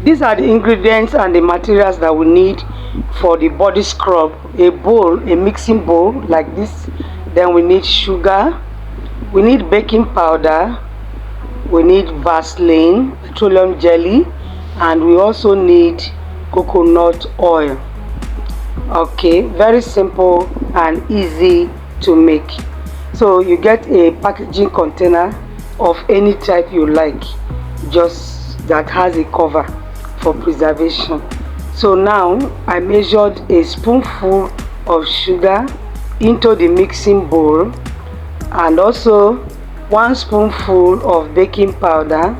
These are the ingredients and the materials that we need for the body scrub. A bowl, a mixing bowl like this. Then we need sugar, we need baking powder, we need Vaseline, petroleum jelly, and we also need coconut oil. Okay, very simple and easy to make. So you get a packaging container of any type you like, just that has a cover for preservation. So now I measured a spoonful of sugar into the mixing bowl, and also 1 spoonful of baking powder.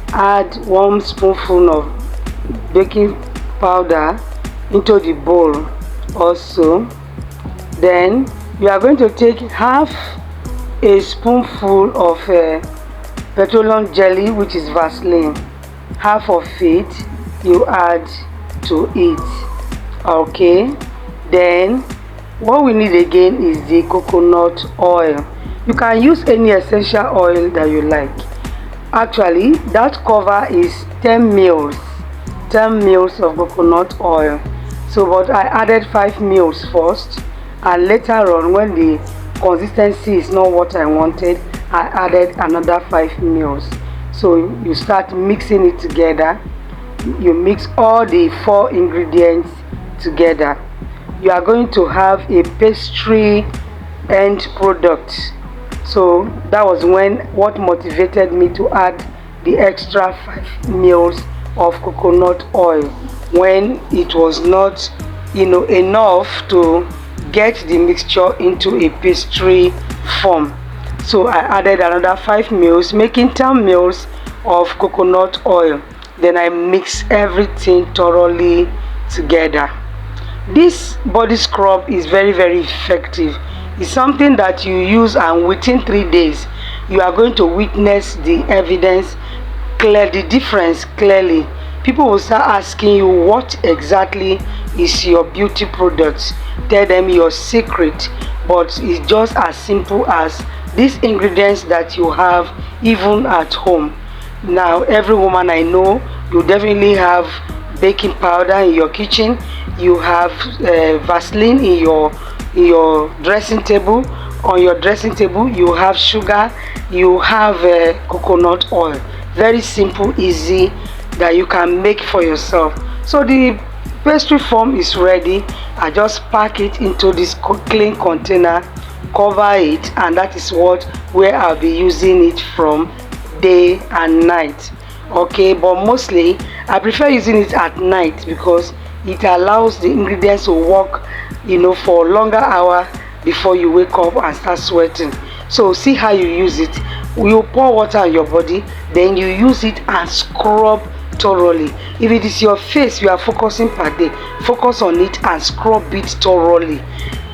Add 1 spoonful of baking powder into the bowl also. Then you are going to take half a spoonful of petroleum jelly, which is Vaseline. Half of it you add to it. Okay, then what we need again is the coconut oil. You can use any essential oil that you like. Actually, that cover is 10 mils of coconut oil. So but I added 5 mils first, and later on, when the consistency is not what I wanted, I added another 5 mils. So you start mixing it together. You mix all the 4 ingredients together. You are going to have a pastry end product. So that was what motivated me to add the extra 5 mils of coconut oil, when it was not enough to get the mixture into a pastry form. So I added another 5 mils, making 10 mils of coconut oil. Then I mix everything thoroughly together. This body scrub is very, very effective. It's something that you use, and within 3 days you are going to witness the evidence, the difference clearly. People will start asking you, what exactly is your beauty product? Tell them your secret. But it's just as simple as these ingredients that you have even at home. Now every woman I know, you definitely have baking powder in your kitchen. You have Vaseline in your dressing table. On your dressing table you have sugar, you have coconut oil. Very simple, easy, that you can make for yourself. So the pastry form is ready. I just pack it into this clean container, cover it, and that is where I'll be using it from day and night. Okay, but mostly I prefer using it at night because it allows the ingredients to work for a longer hour before you wake up and start sweating. So see how you use it. You pour water on your body, then you use it and scrub thoroughly. If it is your face you are focusing per day, focus on it and scrub it thoroughly.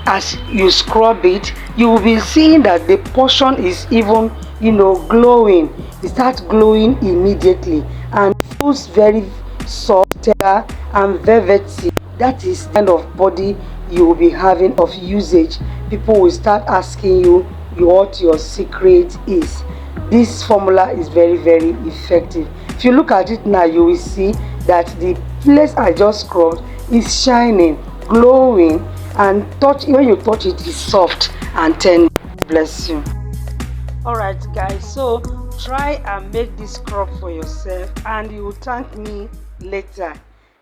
As you scrub it, you will be seeing that the portion is even glowing. It starts glowing immediately and feels very soft and velvety. That is the kind of body you will be having of usage. People will start asking you what your secret is. This formula is very, very effective. If you look at it now, you will see that the place I just scrubbed is shining, glowing, and when you touch it is soft and tender. Bless you. Alright guys, so try and make this scrub for yourself and you will thank me later.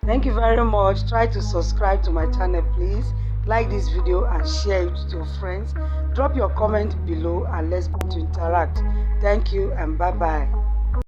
Thank you very much. Try to subscribe to my channel, please. Like this video and share it to your friends. Drop your comment below and let's go to interact. Thank you and bye bye.